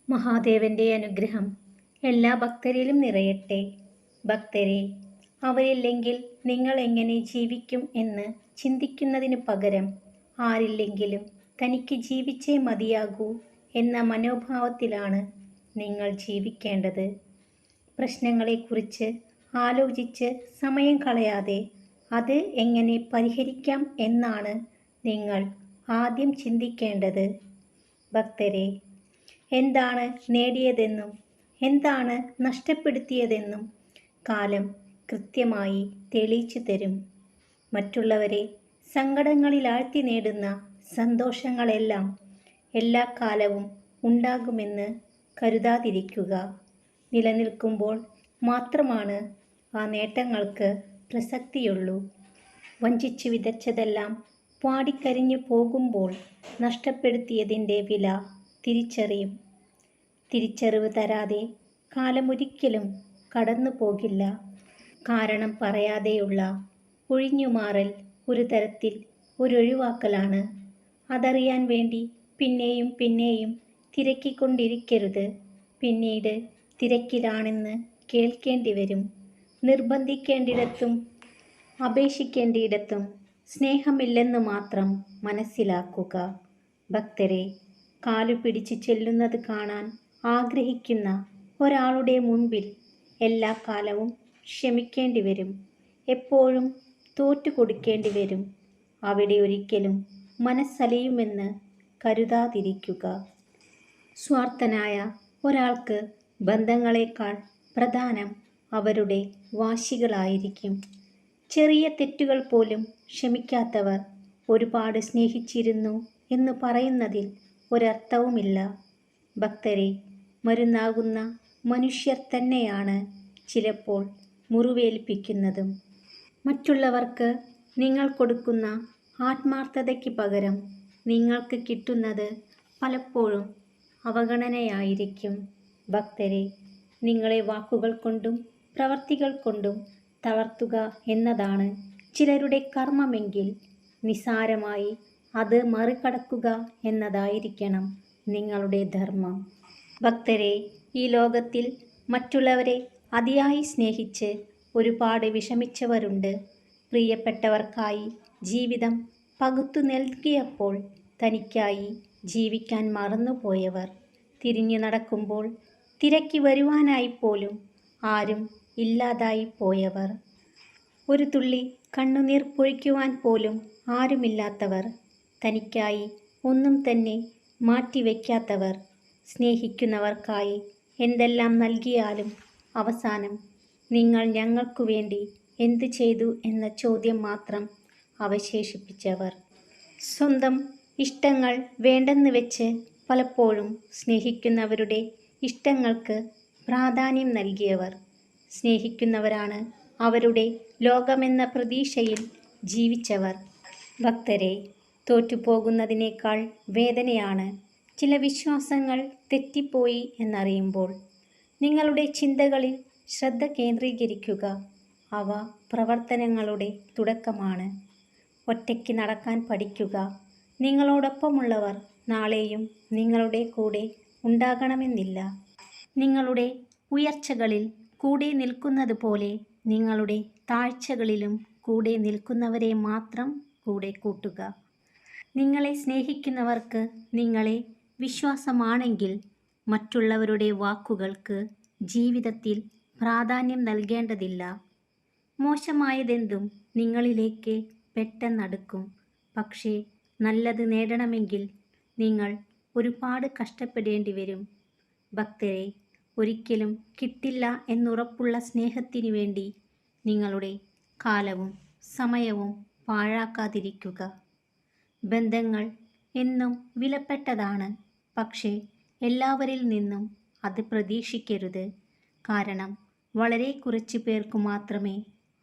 മഹാദേവന്റെ അനുഗ്രഹം എല്ലാ ഭക്തരിലും നിറയട്ടെ. ഭക്തരെ, അവരില്ലെങ്കിൽ നിങ്ങൾ എങ്ങനെ ജീവിക്കും എന്ന് ചിന്തിക്കുന്നതിന് പകരം ആരില്ലെങ്കിലും തനിക്ക് ജീവിച്ചേ മതിയാകൂ എന്ന മനോഭാവത്തിലാണ് നിങ്ങൾ ജീവിക്കേണ്ടത്. പ്രശ്നങ്ങളെക്കുറിച്ച് ആലോചിച്ച് സമയം കളയാതെ അത് എങ്ങനെ പരിഹരിക്കാം എന്നാണ് നിങ്ങൾ ആദ്യം ചിന്തിക്കേണ്ടത്. ഭക്തരെ, എന്താണ് നേടിയതെന്നും എന്താണ് നഷ്ടപ്പെടുത്തിയതെന്നും കാലം കൃത്യമായി തെളിയിച്ചു തരും. മറ്റുള്ളവരെ സങ്കടങ്ങളിലാഴ്ത്തി നേടുന്ന സന്തോഷങ്ങളെല്ലാം എല്ലാ കാലവും ഉണ്ടാകുമെന്ന് കരുതാതിരിക്കുക. നിലനിൽക്കുമ്പോൾ മാത്രമാണ് ആ നേട്ടങ്ങൾക്ക് പ്രസക്തിയുള്ളൂ. വഞ്ചിച്ചു വിതച്ചതെല്ലാം വാടിക്കരിഞ്ഞു പോകുമ്പോൾ നഷ്ടപ്പെടുത്തിയതിൻ്റെ വില തിരിച്ചറിയും. തിരിച്ചറിവ് തരാതെ കാലമൊരിക്കലും കടന്നു പോകില്ല. കാരണം പറയാതെയുള്ള ഒഴിഞ്ഞുമാറൽ ഒരു തരത്തിൽ ഒരൊഴിവാക്കലാണ്. അതറിയാൻ വേണ്ടി പിന്നെയും പിന്നെയും തിരക്കിക്കൊണ്ടിരിക്കരുത്. പിന്നീട് തിരക്കിലാണെന്ന് കേൾക്കേണ്ടി വരും. നിർബന്ധിക്കേണ്ടിടത്തും അപേക്ഷിക്കേണ്ടിയിടത്തും സ്നേഹമില്ലെന്ന് മാത്രം മനസ്സിലാക്കുക. ഭക്തരെ, കാലുപിടിച്ച് ചെല്ലുന്നത് കാണാൻ ആഗ്രഹിക്കുന്ന ഒരാളുടെ മുൻപിൽ എല്ലാ കാലവും ക്ഷമിക്കേണ്ടി വരും. എപ്പോഴും തോറ്റുകൊടുക്കേണ്ടി വരും. അവിടെ ഒരിക്കലും മനസ്സലിയുമെന്ന് കരുതാതിരിക്കുക. സ്വാർത്ഥനായ ഒരാൾക്ക് ബന്ധങ്ങളെക്കാൾ പ്രധാനം അവരുടെ വാശികളായിരിക്കും. ചെറിയ തെറ്റുകൾ പോലും ക്ഷമിക്കാത്തവർ ഒരുപാട് സ്നേഹിച്ചിരുന്നു എന്ന് പറയുന്നതിൽ ഒരർത്ഥവുമില്ല. ഭക്തരെ, മരുന്നാകുന്ന മനുഷ്യർ തന്നെയാണ് ചിലപ്പോൾ മുറിവേൽപ്പിക്കുന്നതും. മറ്റുള്ളവർക്ക് നിങ്ങൾ കൊടുക്കുന്ന ആത്മാർത്ഥതയ്ക്ക് പകരം നിങ്ങൾക്ക് കിട്ടുന്നത് പലപ്പോഴും അവഗണനയായിരിക്കും. ഭക്തരെ, നിങ്ങളെ വാക്കുകൾ കൊണ്ടും പ്രവർത്തികൾ കൊണ്ടും തളർത്തുക എന്നതാണ് ചിലരുടെ കർമ്മമെങ്കിൽ നിസ്സാരമായി അത് മറികടക്കുക എന്നതായിരിക്കണം നിങ്ങളുടെ ധർമ്മം. ഭക്തരെ, ഈ ലോകത്തിൽ മറ്റുള്ളവരെ അതിയായി സ്നേഹിച്ച് ഒരുപാട് വിഷമിച്ചവരുണ്ട്. പ്രിയപ്പെട്ടവർക്കായി ജീവിതം പകുത്തു നൽകിയപ്പോൾ തനിക്കായി ജീവിക്കാൻ മറന്നുപോയവർ. തിരിഞ്ഞു നടക്കുമ്പോൾ തിരക്കി വരുവാനായി പോലും ആരും ഇല്ലാതായി പോയവർ. ഒരു തുള്ളി കണ്ണുനീർ പൊഴിക്കുവാൻ പോലും ആരുമില്ലാത്തവർ. തനിക്കായി ഒന്നും തന്നെ മാറ്റിവെക്കാത്തവർ. സ്നേഹിക്കുന്നവർക്കായി എന്തെല്ലാം നൽകിയാലും അവസാനം നിങ്ങൾ ഞങ്ങൾക്കു വേണ്ടി എന്ത് ചെയ്തു എന്ന ചോദ്യം മാത്രം അവശേഷിപ്പിച്ചവർ. സ്വന്തം ഇഷ്ടങ്ങൾ വേണ്ടെന്ന് വെച്ച് പലപ്പോഴും സ്നേഹിക്കുന്നവരുടെ ഇഷ്ടങ്ങൾക്ക് പ്രാധാന്യം നൽകിയവർ. സ്നേഹിക്കുന്നവരാണ് അവരുടെ ലോകമെന്ന പ്രതീക്ഷയിൽ ജീവിച്ചവർ. ഭക്തരെ, തോറ്റുപോകുന്നതിനേക്കാൾ വേദനയാണ് ചില വിശ്വാസങ്ങൾ തെറ്റിപ്പോയി എന്നറിയുമ്പോൾ. നിങ്ങളുടെ ചിന്തകളിൽ ശ്രദ്ധ കേന്ദ്രീകരിക്കുക. അവ പ്രവർത്തനങ്ങളുടെ തുടക്കമാണ്. ഒറ്റയ്ക്ക് നടക്കാൻ പഠിക്കുക. നിങ്ങളോടൊപ്പമുള്ളവർ നാളെയും നിങ്ങളുടെ കൂടെ ഉണ്ടാകണമെന്നില്ല. നിങ്ങളുടെ ഉയർച്ചകളിൽ കൂടെ നിൽക്കുന്നത് പോലെ നിങ്ങളുടെ താഴ്ചകളിലും കൂടെ നിൽക്കുന്നവരെ മാത്രം കൂടെ കൂട്ടുക. നിങ്ങളെ സ്നേഹിക്കുന്നവർക്ക് നിങ്ങളെ വിശ്വാസമാണെങ്കിൽ മറ്റുള്ളവരുടെ വാക്കുകൾക്ക് ജീവിതത്തിൽ പ്രാധാന്യം നൽകേണ്ടതില്ല. മോശമായതെന്തും നിങ്ങളിലേക്ക് പെട്ടെന്നടുക്കും. പക്ഷേ നല്ലത് നേടണമെങ്കിൽ നിങ്ങൾ ഒരുപാട് കഷ്ടപ്പെടേണ്ടി വരും. ഭക്തരെ, ഒരിക്കലും കിട്ടില്ല എന്നുറപ്പുള്ള സ്നേഹത്തിനു വേണ്ടി നിങ്ങളുടെ കാലവും സമയവും പാഴാക്കാതിരിക്കുക. ബന്ധങ്ങൾ എന്നും വിലപ്പെട്ടതാണ്. പക്ഷേ എല്ലാവരിൽ നിന്നും അത് പ്രതീക്ഷിക്കരുത്. കാരണം വളരെ കുറച്ച് പേർക്ക് മാത്രമേ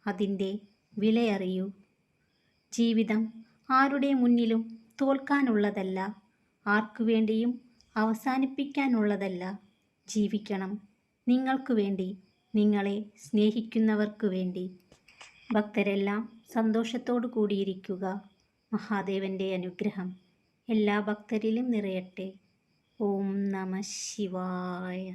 അതിൻ്റെ വിലയറിയൂ. ജീവിതം ആരുടെ മുന്നിലും തോൽക്കാനുള്ളതല്ല. ആർക്കു വേണ്ടിയും അവസാനിപ്പിക്കാനുള്ളതല്ല. ജീവിക്കണം നിങ്ങൾക്ക് വേണ്ടി, നിങ്ങളെ സ്നേഹിക്കുന്നവർക്ക് വേണ്ടി. ഭക്തരെല്ലാം സന്തോഷത്തോടു കൂടിയിരിക്കുക. മഹാദേവന്റെ അനുഗ്രഹം എല്ലാ ഭക്തരിലും നിറയട്ടെ. ഓം നമ ശിവായ.